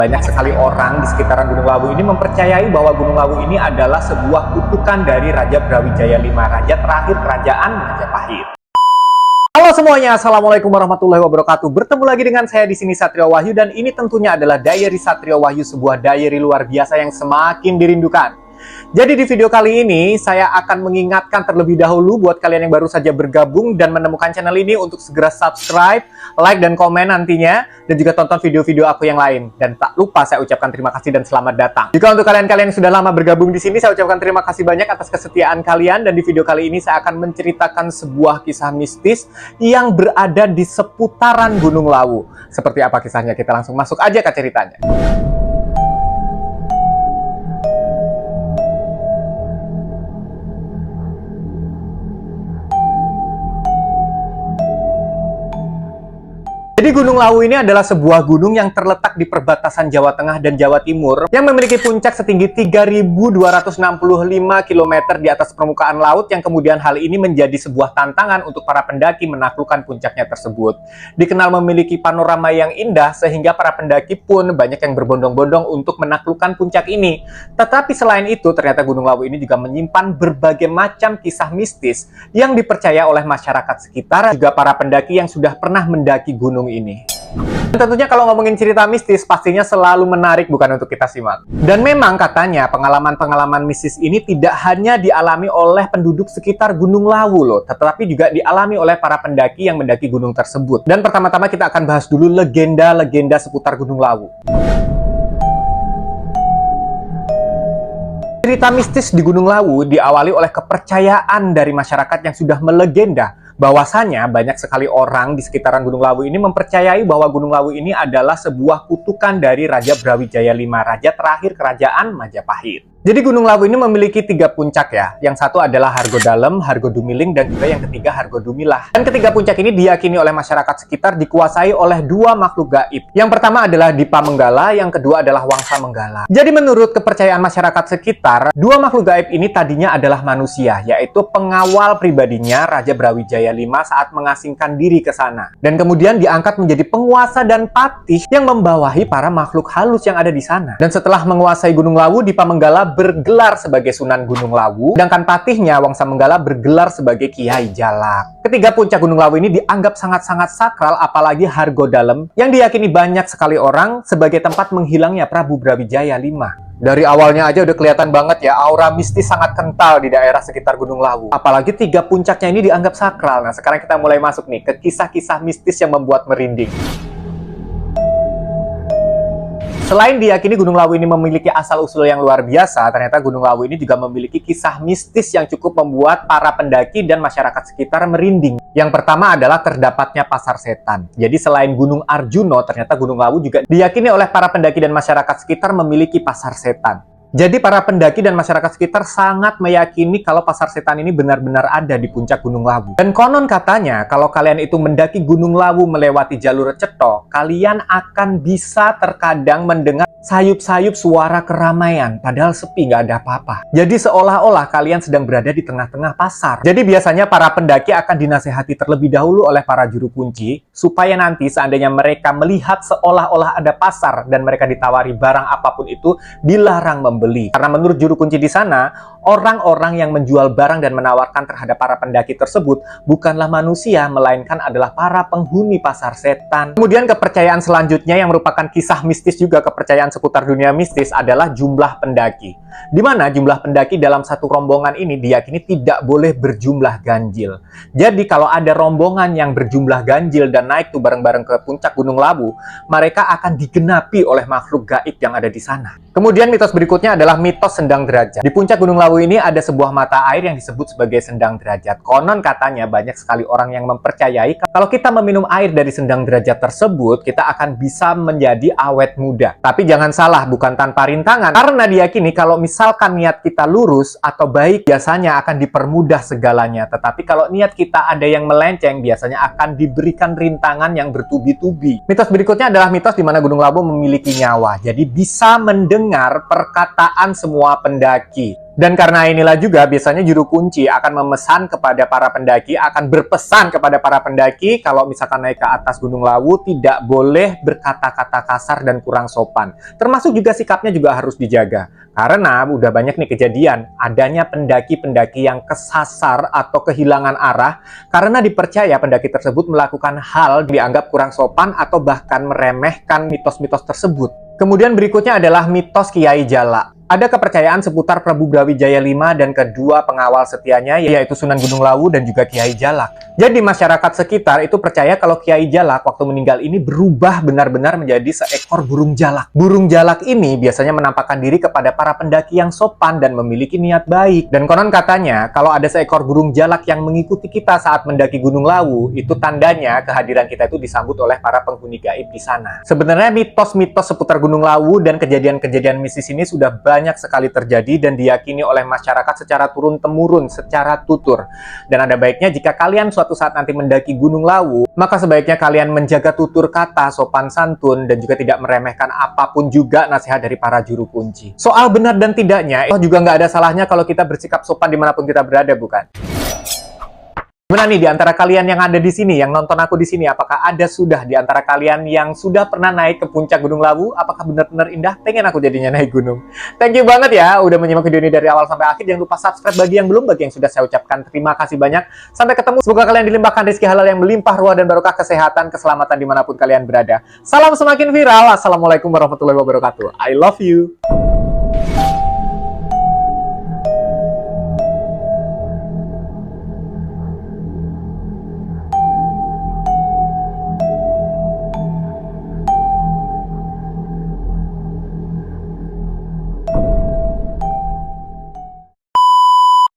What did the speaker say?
Banyak sekali orang di sekitaran Gunung Lawu ini mempercayai bahwa Gunung Lawu ini adalah sebuah kutukan dari Raja Brawijaya V, raja terakhir kerajaan Majapahit. Halo semuanya, assalamualaikum warahmatullahi wabarakatuh. Bertemu lagi dengan saya di sini, Satrio Wahyu, dan ini tentunya adalah Diary Satrio Wahyu, sebuah diary luar biasa yang semakin dirindukan. Jadi di video kali ini saya akan mengingatkan terlebih dahulu buat kalian yang baru saja bergabung dan menemukan channel ini untuk segera subscribe, like, dan komen nantinya, dan juga tonton video-video aku yang lain. Dan tak lupa saya ucapkan terima kasih dan selamat datang. Juga untuk kalian-kalian yang sudah lama bergabung di sini, saya ucapkan terima kasih banyak atas kesetiaan kalian. Dan di video kali ini saya akan menceritakan sebuah kisah mistis yang berada di seputaran Gunung Lawu. Seperti apa kisahnya? Kita langsung masuk aja ke ceritanya. Jadi Gunung Lawu ini adalah sebuah gunung yang terletak di perbatasan Jawa Tengah dan Jawa Timur yang memiliki puncak setinggi 3.265 km di atas permukaan laut, yang kemudian hal ini menjadi sebuah tantangan untuk para pendaki menaklukkan puncaknya tersebut. Dikenal memiliki panorama yang indah sehingga para pendaki pun banyak yang berbondong-bondong untuk menaklukkan puncak ini. Tetapi selain itu, ternyata Gunung Lawu ini juga menyimpan berbagai macam kisah mistis yang dipercaya oleh masyarakat sekitar, juga para pendaki yang sudah pernah mendaki gunung ini. Dan tentunya kalau ngomongin cerita mistis, pastinya selalu menarik, bukan untuk kita simak. Dan memang katanya pengalaman-pengalaman mistis ini tidak hanya dialami oleh penduduk sekitar Gunung Lawu loh, tetapi juga dialami oleh para pendaki yang mendaki gunung tersebut. Dan pertama-tama kita akan bahas dulu legenda-legenda seputar Gunung Lawu. Cerita mistis di Gunung Lawu diawali oleh kepercayaan dari masyarakat yang sudah melegenda bahwasanya banyak sekali orang di sekitaran Gunung Lawu ini mempercayai bahwa Gunung Lawu ini adalah sebuah kutukan dari Raja Brawijaya V, raja terakhir kerajaan Majapahit. Jadi Gunung Lawu ini memiliki 3 puncak ya. Yang satu adalah Hargodalem, Hargodumiling, dan juga yang ketiga Hargodumilah. Dan ketiga puncak ini diyakini oleh masyarakat sekitar dikuasai oleh 2 makhluk gaib. Yang pertama adalah Dipa Menggala, yang kedua adalah Wangsa Menggala. Jadi menurut kepercayaan masyarakat sekitar, 2 makhluk gaib ini tadinya adalah manusia, yaitu pengawal pribadinya Raja Brawijaya V saat mengasingkan diri ke sana. Dan kemudian diangkat menjadi penguasa dan patih yang membawahi para makhluk halus yang ada di sana. Dan setelah menguasai Gunung Lawu, Dipa Menggala bergelar sebagai Sunan Gunung Lawu, sedangkan patihnya Wangsa Menggala bergelar sebagai Kiai Jalak. Ketiga puncak Gunung Lawu ini dianggap sangat-sangat sakral, apalagi Hargodalem yang diyakini banyak sekali orang sebagai tempat menghilangnya Prabu Brawijaya V. Dari awalnya aja udah kelihatan banget ya, aura mistis sangat kental di daerah sekitar Gunung Lawu. Apalagi 3 puncaknya ini dianggap sakral. Nah, sekarang kita mulai masuk nih ke kisah-kisah mistis yang membuat merinding. Selain diyakini Gunung Lawu ini memiliki asal-usul yang luar biasa, ternyata Gunung Lawu ini juga memiliki kisah mistis yang cukup membuat para pendaki dan masyarakat sekitar merinding. Yang pertama adalah terdapatnya pasar setan. Jadi selain Gunung Arjuno, ternyata Gunung Lawu juga diyakini oleh para pendaki dan masyarakat sekitar memiliki pasar setan. Jadi para pendaki dan masyarakat sekitar sangat meyakini kalau pasar setan ini benar-benar ada di puncak Gunung Lawu. Dan konon katanya kalau kalian itu mendaki Gunung Lawu melewati jalur Cetho, kalian akan bisa terkadang mendengar sayup-sayup suara keramaian, padahal sepi, nggak ada apa-apa. Jadi seolah-olah kalian sedang berada di tengah-tengah pasar. Jadi biasanya para pendaki akan dinasehati terlebih dahulu oleh para juru kunci, supaya nanti seandainya mereka melihat seolah-olah ada pasar dan mereka ditawari barang apapun itu, dilarang membeli. Karena menurut juru kunci di sana, orang-orang yang menjual barang dan menawarkan terhadap para pendaki tersebut bukanlah manusia, melainkan adalah para penghuni pasar setan. Kemudian kepercayaan selanjutnya yang merupakan kisah mistis juga kepercayaan seputar dunia mistis adalah jumlah pendaki. Di mana jumlah pendaki dalam satu rombongan ini diyakini tidak boleh berjumlah ganjil. Jadi kalau ada rombongan yang berjumlah ganjil dan naik tuh bareng-bareng ke puncak Gunung Lawu, mereka akan digenapi oleh makhluk gaib yang ada di sana. Kemudian mitos berikutnya adalah mitos Sendang Derajat. Di puncak Gunung Lawu ini ada sebuah mata air yang disebut sebagai Sendang Derajat. Konon katanya banyak sekali orang yang mempercayai kalau kita meminum air dari Sendang Derajat tersebut, kita akan bisa menjadi awet muda. Tapi jangan salah, bukan tanpa rintangan. Karena diyakini kalau misalkan niat kita lurus atau baik, biasanya akan dipermudah segalanya. Tetapi kalau niat kita ada yang melenceng, biasanya akan diberikan rintangan yang bertubi-tubi. Mitos berikutnya adalah mitos di mana Gunung Lawu memiliki nyawa. Jadi bisa mendengar perkataan semua pendaki. Dan karena inilah juga biasanya juru kunci akan memesan kepada para pendaki, akan berpesan kepada para pendaki kalau misalkan naik ke atas Gunung Lawu tidak boleh berkata-kata kasar dan kurang sopan. Termasuk juga sikapnya juga harus dijaga. Karena udah banyak nih kejadian adanya pendaki-pendaki yang kesasar atau kehilangan arah karena dipercaya pendaki tersebut melakukan hal dianggap kurang sopan atau bahkan meremehkan mitos-mitos tersebut. Kemudian berikutnya adalah mitos Kiai Jalak. Ada kepercayaan seputar Prabu Brawijaya V dan kedua pengawal setianya, yaitu Sunan Gunung Lawu dan juga Kiai Jalak. Jadi masyarakat sekitar itu percaya kalau Kiai Jalak waktu meninggal ini berubah benar-benar menjadi seekor burung jalak. Burung jalak ini biasanya menampakkan diri kepada para pendaki yang sopan dan memiliki niat baik. Dan konon katanya, kalau ada seekor burung jalak yang mengikuti kita saat mendaki Gunung Lawu, itu tandanya kehadiran kita itu disambut oleh para penghuni gaib di sana. Sebenarnya mitos-mitos seputar Gunung Lawu dan kejadian-kejadian mistis ini sudah banyak sekali terjadi dan diyakini oleh masyarakat secara turun-temurun, secara tutur. Dan ada baiknya jika kalian suatu saat nanti mendaki Gunung Lawu, maka sebaiknya kalian menjaga tutur kata, sopan santun, dan juga tidak meremehkan apapun juga nasihat dari para juru kunci. Soal benar dan tidaknya, itu juga nggak ada salahnya kalau kita bersikap sopan dimanapun kita berada, bukan? Gimana nih di antara kalian yang ada di sini, yang nonton aku di sini, apakah ada sudah di antara kalian yang sudah pernah naik ke puncak Gunung Lawu? Apakah benar-benar indah? Pengen aku jadinya naik gunung. Thank you banget ya udah menyimak video ini dari awal sampai akhir. Jangan lupa subscribe bagi yang belum, bagi yang sudah saya ucapkan terima kasih banyak. Sampai ketemu. Semoga kalian dilimpahkan rezeki halal yang melimpah ruah dan barokah, kesehatan, keselamatan dimanapun kalian berada. Salam semakin viral. Assalamualaikum warahmatullahi wabarakatuh. I love you.